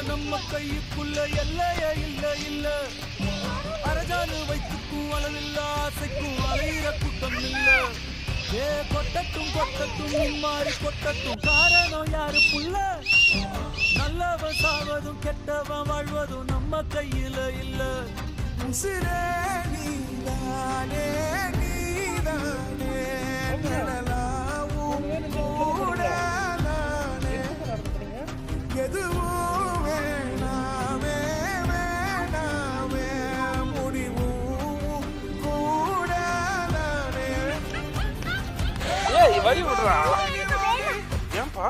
நம்ம கைக்குள்ள எல்லையே இல்ல இல்ல அரஜானு வைத்துக்கும் அளவில்ல ஆசைக்கும் அலையிற கூட்டம் இல்ல ஏ கொட்டட்டும் கொட்டட்டும் மாறி கொட்டட்டும் காரணம் யாரு புள்ள நல்லவன் சாவதும் கெட்டவன் வாழ்வதும் நம்ம கையில இல்ல உசிரே நீதானே நீதானே கடலாவும் கூட நானே எதுவும் வேணாமே வேணாமே முடிவும் கூட நானே ஏய் வழி விடுறா ஏன்பா